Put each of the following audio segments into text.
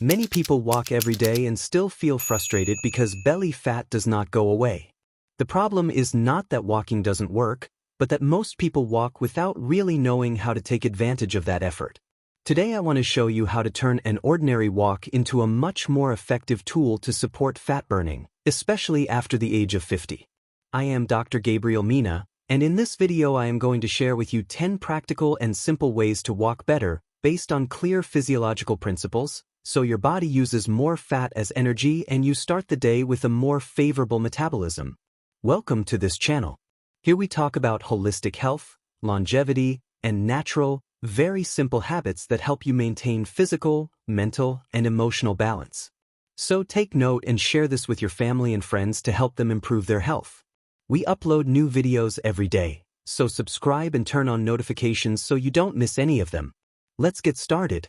Many people walk every day and still feel frustrated because belly fat does not go away. The problem is not that walking doesn't work, but that most people walk without really knowing how to take advantage of that effort. Today I want to show you how to turn an ordinary walk into a much more effective tool to support fat burning, especially after the age of 50. I am Dr. Gabriel Mena, and in this video I am going to share with you 10 practical and simple ways to walk better based on clear physiological principles, so your body uses more fat as energy and you start the day with a more favorable metabolism. Welcome to this channel. Here we talk about holistic health, longevity, and natural, very simple habits that help you maintain physical, mental, and emotional balance. So take note and share this with your family and friends to help them improve their health. We upload new videos every day, so subscribe and turn on notifications so you don't miss any of them. Let's get started.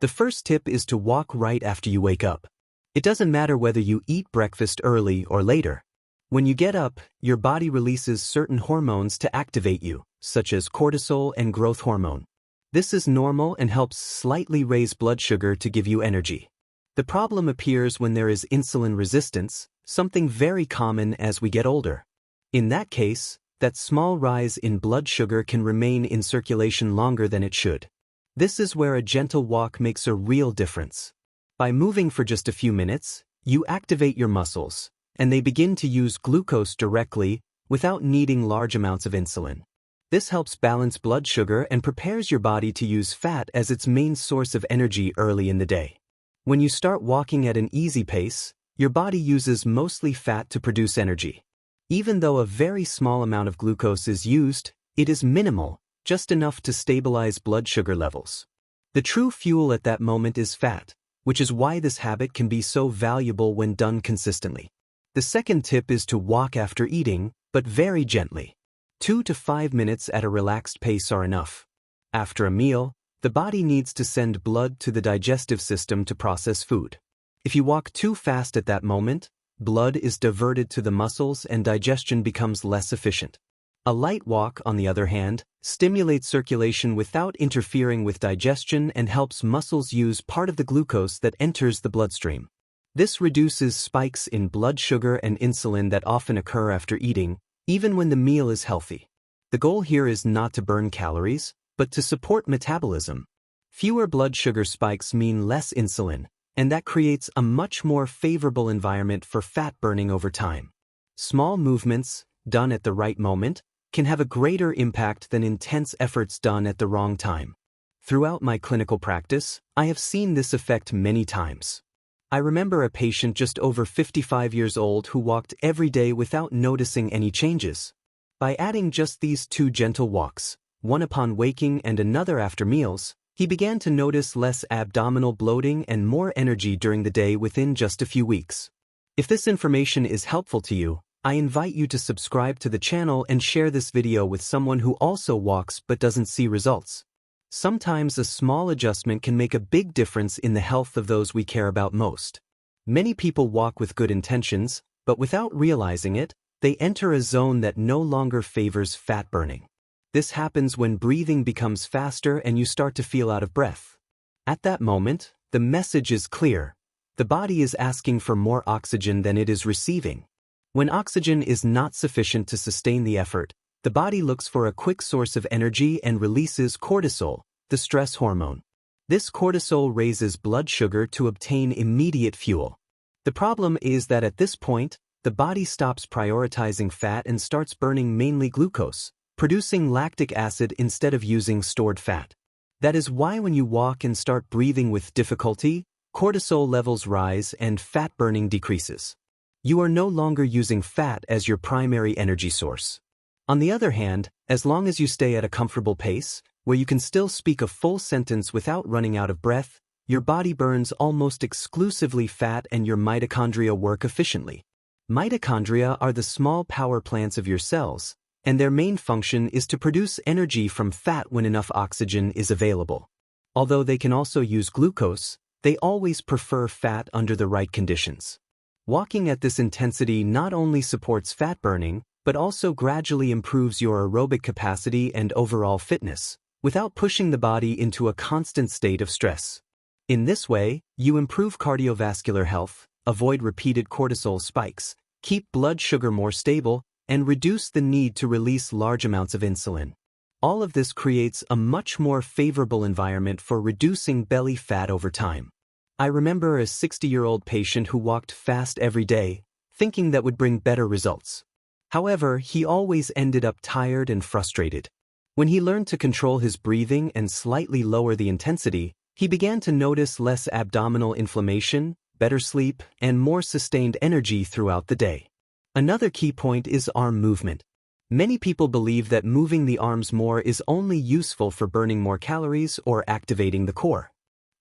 The first tip is to walk right after you wake up. It doesn't matter whether you eat breakfast early or later. When you get up, your body releases certain hormones to activate you, such as cortisol and growth hormone. This is normal and helps slightly raise blood sugar to give you energy. The problem appears when there is insulin resistance, something very common as we get older. In that case, that small rise in blood sugar can remain in circulation longer than it should. This is where a gentle walk makes a real difference. By moving for just a few minutes, you activate your muscles, and they begin to use glucose directly without needing large amounts of insulin. This helps balance blood sugar and prepares your body to use fat as its main source of energy early in the day. When you start walking at an easy pace, your body uses mostly fat to produce energy. Even though a very small amount of glucose is used, it is minimal, just enough to stabilize blood sugar levels. The true fuel at that moment is fat, which is why this habit can be so valuable when done consistently. The second tip is to walk after eating, but very gently. 2 to 5 minutes at a relaxed pace are enough. After a meal, the body needs to send blood to the digestive system to process food. If you walk too fast at that moment, blood is diverted to the muscles and digestion becomes less efficient. A light walk, on the other hand, stimulates circulation without interfering with digestion and helps muscles use part of the glucose that enters the bloodstream. This reduces spikes in blood sugar and insulin that often occur after eating, even when the meal is healthy. The goal here is not to burn calories, but to support metabolism. Fewer blood sugar spikes mean less insulin, and that creates a much more favorable environment for fat burning over time. Small movements, done at the right moment, can have a greater impact than intense efforts done at the wrong time. Throughout my clinical practice, I have seen this effect many times. I remember a patient just over 55 years old who walked every day without noticing any changes. By adding just these 2 gentle walks, one upon waking and another after meals, he began to notice less abdominal bloating and more energy during the day within just a few weeks. If this information is helpful to you, I invite you to subscribe to the channel and share this video with someone who also walks but doesn't see results. Sometimes a small adjustment can make a big difference in the health of those we care about most. Many people walk with good intentions, but without realizing it, they enter a zone that no longer favors fat burning. This happens when breathing becomes faster and you start to feel out of breath. At that moment, the message is clear. The body is asking for more oxygen than it is receiving. When oxygen is not sufficient to sustain the effort, the body looks for a quick source of energy and releases cortisol, the stress hormone. This cortisol raises blood sugar to obtain immediate fuel. The problem is that at this point, the body stops prioritizing fat and starts burning mainly glucose, producing lactic acid instead of using stored fat. That is why when you walk and start breathing with difficulty, cortisol levels rise and fat burning decreases. You are no longer using fat as your primary energy source. On the other hand, as long as you stay at a comfortable pace, where you can still speak a full sentence without running out of breath, your body burns almost exclusively fat and your mitochondria work efficiently. Mitochondria are the small power plants of your cells, and their main function is to produce energy from fat when enough oxygen is available. Although they can also use glucose, they always prefer fat under the right conditions. Walking at this intensity not only supports fat burning, but also gradually improves your aerobic capacity and overall fitness, without pushing the body into a constant state of stress. In this way, you improve cardiovascular health, avoid repeated cortisol spikes, keep blood sugar more stable, and reduce the need to release large amounts of insulin. All of this creates a much more favorable environment for reducing belly fat over time. I remember a 60-year-old patient who walked fast every day, thinking that would bring better results. However, he always ended up tired and frustrated. When he learned to control his breathing and slightly lower the intensity, he began to notice less abdominal inflammation, better sleep, and more sustained energy throughout the day. Another key point is arm movement. Many people believe that moving the arms more is only useful for burning more calories or activating the core.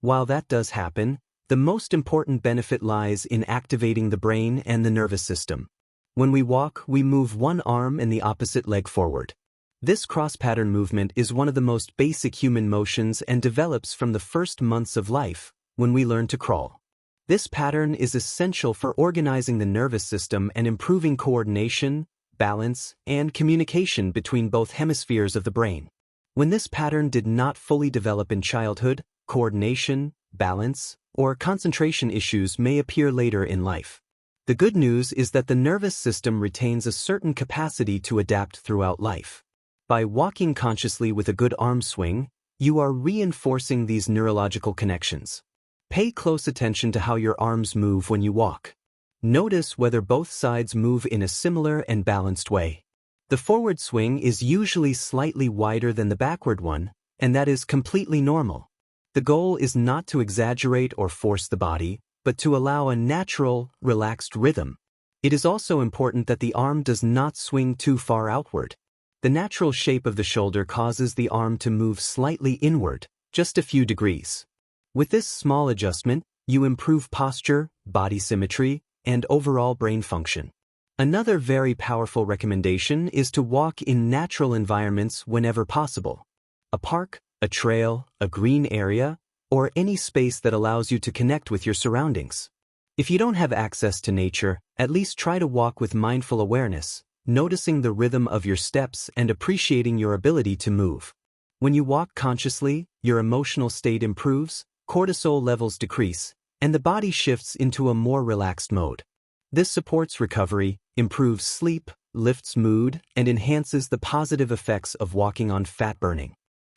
While that does happen, the most important benefit lies in activating the brain and the nervous system. When we walk, we move one arm and the opposite leg forward. This cross-pattern movement is one of the most basic human motions and develops from the first months of life, when we learn to crawl. This pattern is essential for organizing the nervous system and improving coordination, balance, and communication between both hemispheres of the brain. When this pattern did not fully develop in childhood, coordination, balance, or concentration issues may appear later in life. The good news is that the nervous system retains a certain capacity to adapt throughout life. By walking consciously with a good arm swing, you are reinforcing these neurological connections. Pay close attention to how your arms move when you walk. Notice whether both sides move in a similar and balanced way. The forward swing is usually slightly wider than the backward one, and that is completely normal. The goal is not to exaggerate or force the body, but to allow a natural, relaxed rhythm. It is also important that the arm does not swing too far outward. The natural shape of the shoulder causes the arm to move slightly inward, just a few degrees. With this small adjustment, you improve posture, body symmetry, and overall brain function. Another very powerful recommendation is to walk in natural environments whenever possible. A park, a trail, a green area, or any space that allows you to connect with your surroundings. If you don't have access to nature, at least try to walk with mindful awareness, noticing the rhythm of your steps and appreciating your ability to move. When you walk consciously, your emotional state improves, cortisol levels decrease, and the body shifts into a more relaxed mode. This supports recovery, improves sleep, lifts mood, and enhances the positive effects of walking on fat burning.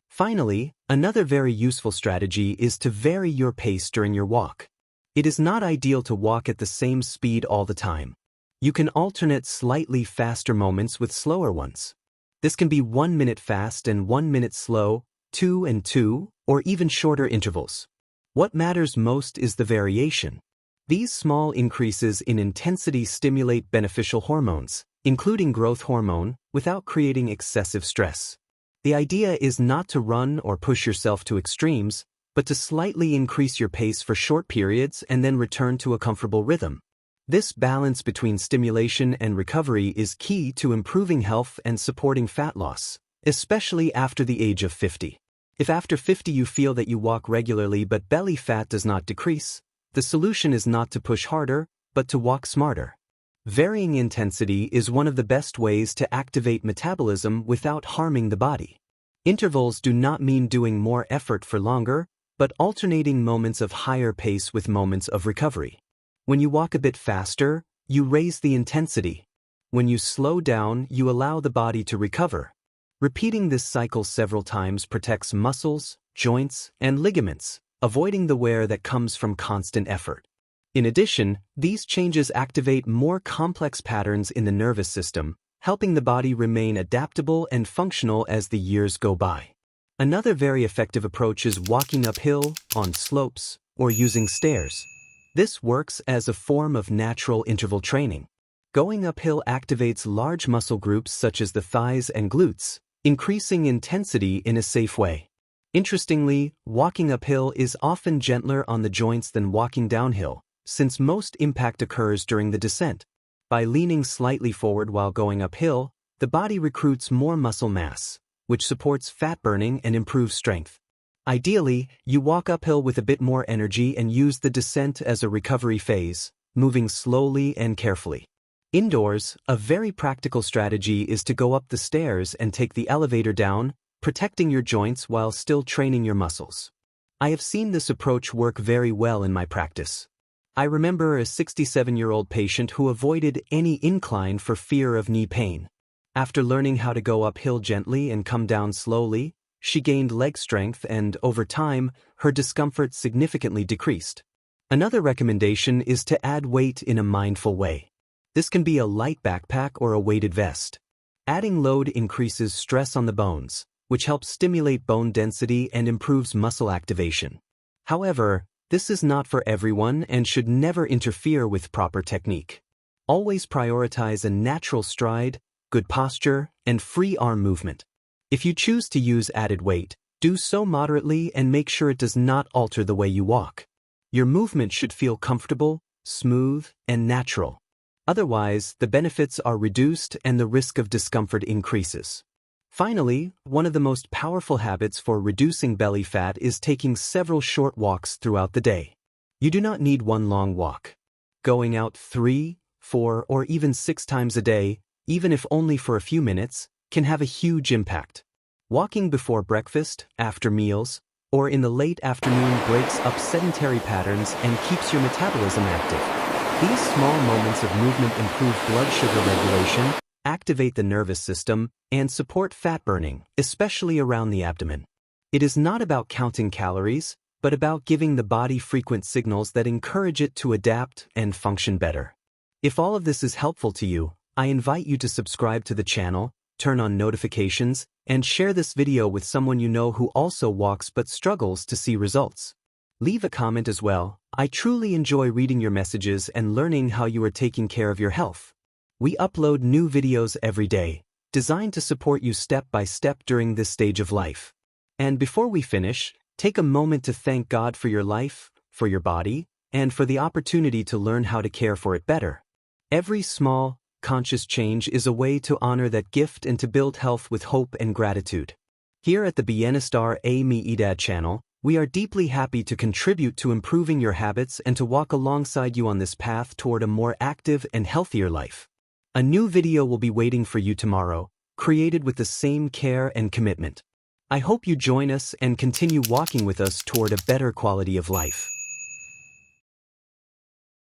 Finally, another very useful strategy is to vary your pace during your walk. It is not ideal to walk at the same speed all the time. You can alternate slightly faster moments with slower ones. This can be 1 minute fast and 1 minute slow, 2 and 2, or even shorter intervals. What matters most is the variation. These small increases in intensity stimulate beneficial hormones, including growth hormone, without creating excessive stress. The idea is not to run or push yourself to extremes, but to slightly increase your pace for short periods and then return to a comfortable rhythm. This balance between stimulation and recovery is key to improving health and supporting fat loss, especially after the age of 50. If after 50 you feel that you walk regularly but belly fat does not decrease, the solution is not to push harder, but to walk smarter. Varying intensity is one of the best ways to activate metabolism without harming the body. Intervals do not mean doing more effort for longer, but alternating moments of higher pace with moments of recovery. When you walk a bit faster, you raise the intensity. When you slow down, you allow the body to recover. Repeating this cycle several times protects muscles, joints, and ligaments, avoiding the wear that comes from constant effort. In addition, these changes activate more complex patterns in the nervous system, helping the body remain adaptable and functional as the years go by. Another very effective approach is walking uphill, on slopes, or using stairs. This works as a form of natural interval training. Going uphill activates large muscle groups such as the thighs and glutes, increasing intensity in a safe way. Interestingly, walking uphill is often gentler on the joints than walking downhill, since most impact occurs during the descent. By leaning slightly forward while going uphill, the body recruits more muscle mass, which supports fat burning and improves strength. Ideally, you walk uphill with a bit more energy and use the descent as a recovery phase, moving slowly and carefully. Indoors, a very practical strategy is to go up the stairs and take the elevator down, protecting your joints while still training your muscles. I have seen this approach work very well in my practice. I remember a 67-year-old patient who avoided any incline for fear of knee pain. After learning how to go uphill gently and come down slowly, she gained leg strength and, over time, her discomfort significantly decreased. Another recommendation is to add weight in a mindful way. This can be a light backpack or a weighted vest. Adding load increases stress on the bones, which helps stimulate bone density and improves muscle activation. However, this is not for everyone and should never interfere with proper technique. Always prioritize a natural stride, good posture, and free arm movement. If you choose to use added weight, do so moderately and make sure it does not alter the way you walk. Your movement should feel comfortable, smooth, and natural. Otherwise, the benefits are reduced and the risk of discomfort increases. Finally, one of the most powerful habits for reducing belly fat is taking several short walks throughout the day. You do not need one long walk. Going out 3, 4, or even 6 times a day, even if only for a few minutes, can have a huge impact. Walking before breakfast, after meals, or in the late afternoon breaks up sedentary patterns and keeps your metabolism active. These small moments of movement improve blood sugar regulation, activate the nervous system, and support fat burning, especially around the abdomen. It is not about counting calories, but about giving the body frequent signals that encourage it to adapt and function better. If all of this is helpful to you, I invite you to subscribe to the channel, turn on notifications, and share this video with someone you know who also walks but struggles to see results. Leave a comment as well. I truly enjoy reading your messages and learning how you are taking care of your health. We upload new videos every day, designed to support you step by step during this stage of life. And before we finish, take a moment to thank God for your life, for your body, and for the opportunity to learn how to care for it better. Every small, conscious change is a way to honor that gift and to build health with hope and gratitude. Here at the Bienestar a Mi Edad channel, we are deeply happy to contribute to improving your habits and to walk alongside you on this path toward a more active and healthier life. A new video will be waiting for you tomorrow, created with the same care and commitment. I hope you join us and continue walking with us toward a better quality of life.